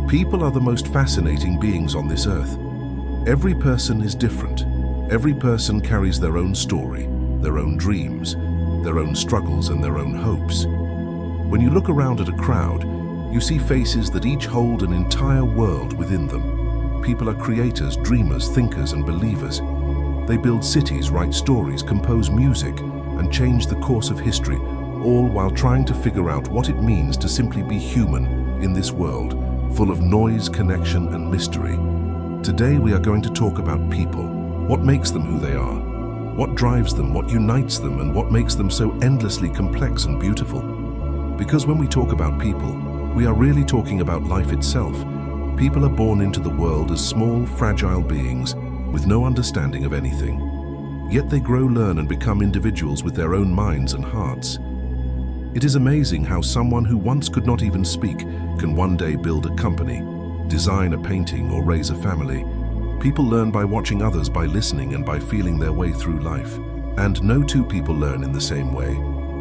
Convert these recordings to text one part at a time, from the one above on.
People are the most fascinating beings on this earth. Every person is different. Every person carries their own story, their own dreams, their own struggles and their own hopes. When you look around at a crowd, you see faces that each hold an entire world within them. People are creators, dreamers, thinkers and believers. They build cities, write stories, compose music and change the course of history, all while trying to figure out what it means to simply be human in this world, full of noise, connection and mystery. Today we are going to talk about people. What makes them who they are? What drives them? What unites them? And what makes them so endlessly complex and beautiful? Because when we talk about people, we are really talking about life itself. People are born into the world as small, fragile beings with no understanding of anything. Yet they grow, learn and become individuals with their own minds and hearts. It is amazing how someone who once could not even speak can one day build a company, design a painting or raise a family. People learn by watching others, by listening and by feeling their way through life. And no two people learn in the same way.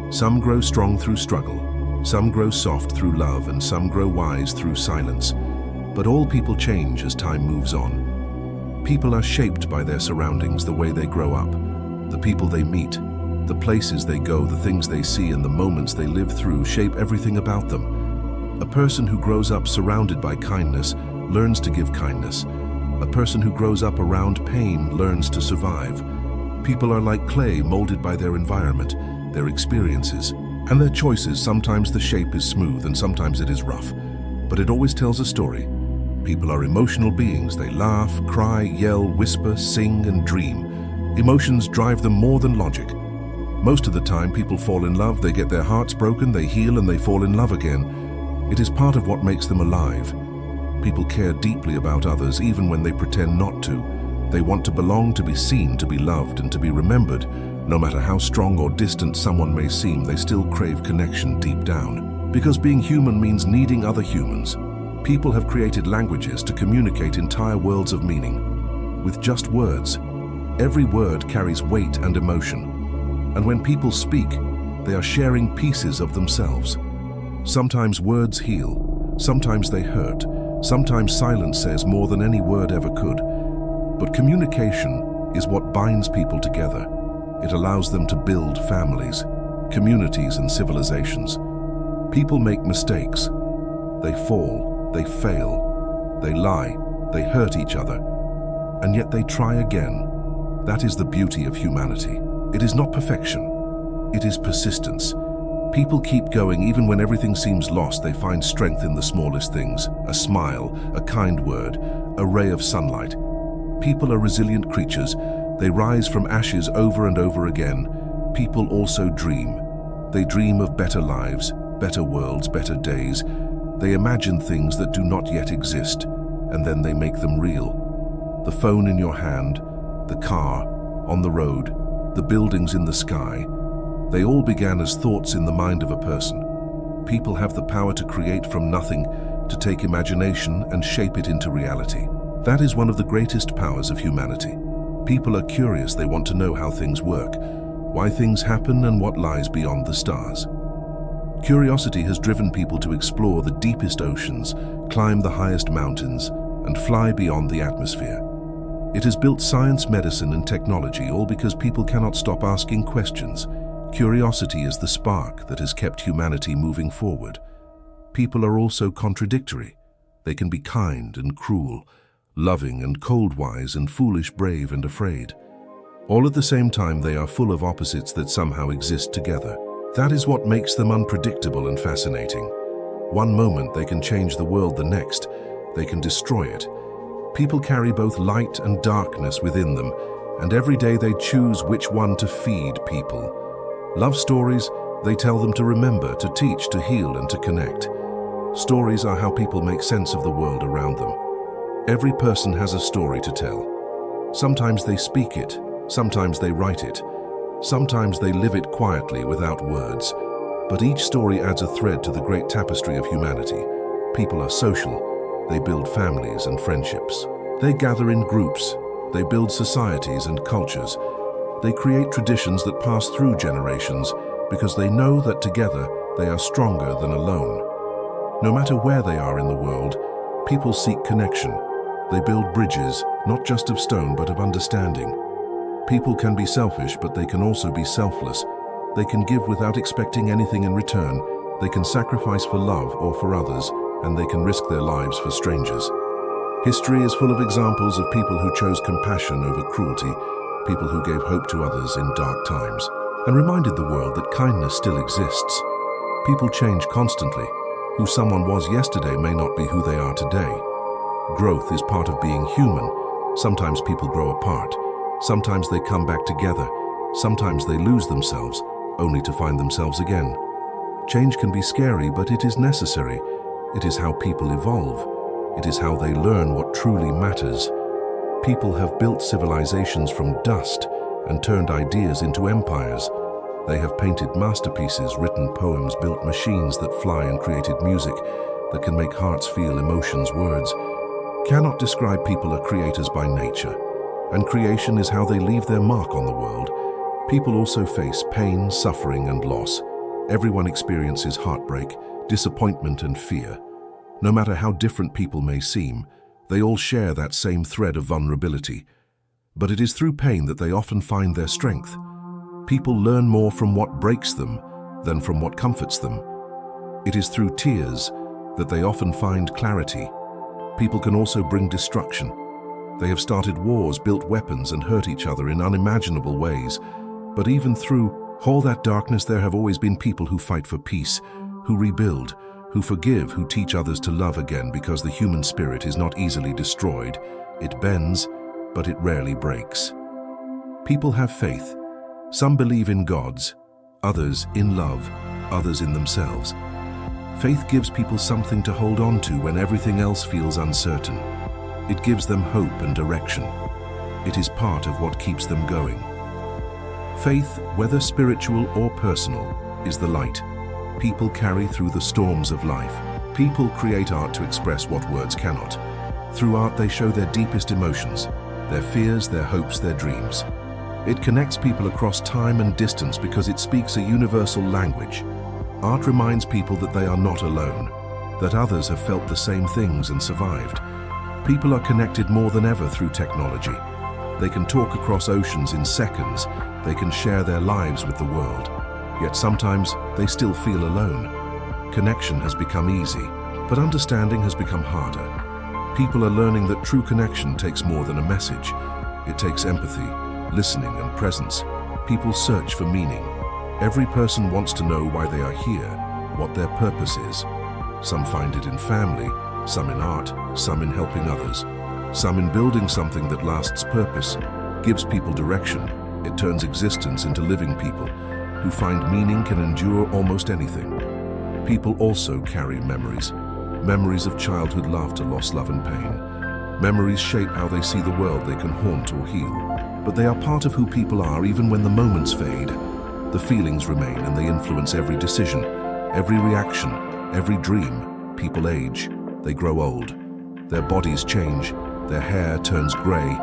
Some grow strong through struggle, some grow soft through love and some grow wise through silence. But all people change as time moves on. People are shaped by their surroundings, the way they grow up, the people they meet, the places they go, the things they see and the moments they live through shape everything about them. A person who grows up surrounded by kindness learns to give kindness. A person who grows up around pain learns to survive. People are like clay, molded by their environment, their experiences, and their choices. Sometimes the shape is smooth and sometimes it is rough, but it always tells a story. People are emotional beings. They laugh, cry, yell, whisper, sing, and dream. Emotions drive them more than logic. Most of the time, people fall in love, they get their hearts broken, they heal, and they fall in love again. It is part of what makes them alive. People care deeply about others, even when they pretend not to. They want to belong, to be seen, to be loved, and to be remembered. No matter how strong or distant someone may seem, they still crave connection deep down. Because being human means needing other humans. People have created languages to communicate entire worlds of meaning. With just words, every word carries weight and emotion. And when people speak, they are sharing pieces of themselves. Sometimes words heal, sometimes they hurt, sometimes silence says more than any word ever could. But communication is what binds people together. It allows them to build families, communities and civilizations. People make mistakes. They fall, they fail, they lie, they hurt each other, and yet they try again. That is the beauty of humanity. It is not perfection, it is persistence. People keep going even when everything seems lost. They find strength in the smallest things, a smile, a kind word, a ray of sunlight. People are resilient creatures. They rise from ashes over and over again. People also dream. They dream of better lives, better worlds, better days. They imagine things that do not yet exist, and then they make them real. The phone in your hand, the car, on the road, the buildings in the sky, they all began as thoughts in the mind of a person. People have the power to create from nothing, to take imagination and shape it into reality. That is one of the greatest powers of humanity. People are curious. They want to know how things work, why things happen, and what lies beyond the stars. Curiosity has driven people to explore the deepest oceans, climb the highest mountains, and fly beyond the atmosphere. It has built science, medicine, and technology, all because people cannot stop asking questions. Curiosity is the spark that has kept humanity moving forward. People are also contradictory. They can be kind and cruel, loving and cold-wise, and foolish, brave and afraid. All at the same time, they are full of opposites that somehow exist together. That is what makes them unpredictable and fascinating. One moment they can change the world, the next they can destroy it. People carry both light and darkness within them, and every day they choose which one to feed people. Love stories, they tell them to remember, to teach, to heal, and to connect. Stories are how people make sense of the world around them. Every person has a story to tell. Sometimes they speak it, sometimes they write it, sometimes they live it quietly without words. But each story adds a thread to the great tapestry of humanity. People are social. They build families and friendships. They gather in groups. They build societies and cultures. They create traditions that pass through generations because they know that together they are stronger than alone. No matter where they are in the world, People seek connection. They build bridges, not just of stone but of understanding. People can be selfish, but they can also be selfless. They can give without expecting anything in return. They can sacrifice for love or for others, and they can risk their lives for strangers. History is full of examples of people who chose compassion over cruelty, people who gave hope to others in dark times, and reminded the world that kindness still exists. People change constantly. Who someone was yesterday may not be who they are today. Growth is part of being human. Sometimes people grow apart. Sometimes they come back together. Sometimes they lose themselves, only to find themselves again. Change can be scary, but it is necessary. It is how people evolve. It is how they learn what truly matters. People have built civilizations from dust and turned ideas into empires. They have painted masterpieces, written poems, built machines that fly, and created music that can make hearts feel emotions. Words cannot describe. People are creators by nature, and creation is how they leave their mark on the world. People also face pain, suffering, and loss. Everyone experiences heartbreak, disappointment, and fear. No matter how different people may seem, they all share that same thread of vulnerability. But it is through pain that they often find their strength. People learn more from what breaks them than from what comforts them. It is through tears that they often find clarity. People can also bring destruction. They have started wars, built weapons, and hurt each other in unimaginable ways. But even through all that darkness, there have always been people who fight for peace, who rebuild, who forgive, who teach others to love again, because the human spirit is not easily destroyed. It bends, but it rarely breaks. People have faith. Some believe in gods, others in love, others in themselves. Faith gives people something to hold on to when everything else feels uncertain. It gives them hope and direction. It is part of what keeps them going. Faith, whether spiritual or personal, is the light people carry through the storms of life. People create art to express what words cannot. Through art, they show their deepest emotions, their fears, their hopes, their dreams. It connects people across time and distance because it speaks a universal language. Art reminds people that they are not alone, that others have felt the same things and survived. People are connected more than ever through technology. They can talk across oceans in seconds. They can share their lives with the world. Yet sometimes they still feel alone. Connection has become easy, but understanding has become harder. People are learning that true connection takes more than a message. It takes empathy, listening, and presence. People search for meaning. Every person wants to know why they are here, what their purpose is. Some find it in family, some in art, some in helping others, some in building something that lasts. Purpose gives people direction. It turns existence into living. People who find meaning can endure almost anything. People also carry memories. Memories of childhood laughter, loss, love, and pain. Memories shape how they see the world. They can haunt or heal. But they are part of who people are. Even when the moments fade, the feelings remain, and they influence every decision, every reaction, every dream. People age. They grow old. Their bodies change. Their hair turns gray.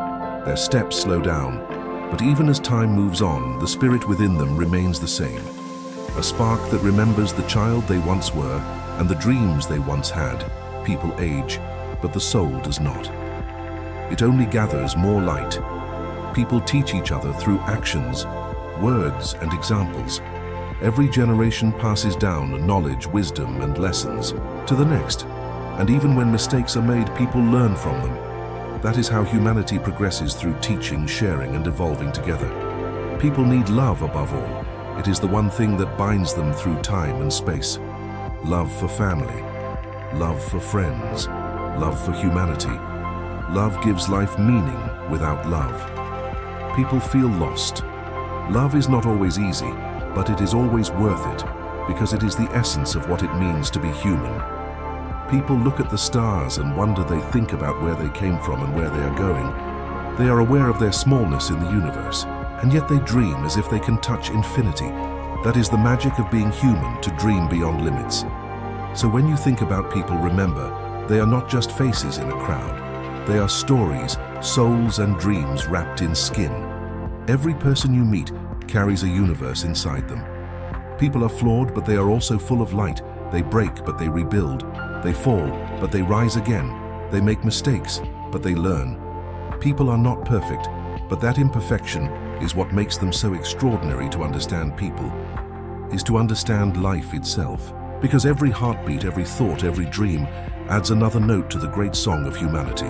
Their steps slow down. But even as time moves on, the spirit within them remains the same. A spark that remembers the child they once were and the dreams they once had. People age, but the soul does not. It only gathers more light. People teach each other through actions, words, and examples. Every generation passes down knowledge, wisdom, and lessons to the next. And even when mistakes are made, people learn from them. That is how humanity progresses, through teaching, sharing, and evolving together. People need love above all. It is the one thing that binds them through time and space. Love for family, love for friends, love for humanity. Love gives life meaning. Without love, people feel lost. Love is not always easy, but it is always worth it, because it is the essence of what it means to be human. People look at the stars and wonder. They think about where they came from and where they are going. They are aware of their smallness in the universe, and yet they dream as if they can touch infinity. That is the magic of being human, to dream beyond limits. So when you think about people, remember, they are not just faces in a crowd. They are stories, souls, and dreams wrapped in skin. Every person you meet carries a universe inside them. People are flawed, but they are also full of light. They break, but they rebuild. They fall, but they rise again. They make mistakes, but they learn. People are not perfect, but that imperfection is what makes them so extraordinary. To understand people is to understand life itself, because every heartbeat, every thought, every dream adds another note to the great song of humanity.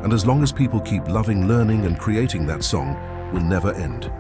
And as long as people keep loving, learning, and creating, that song will never end.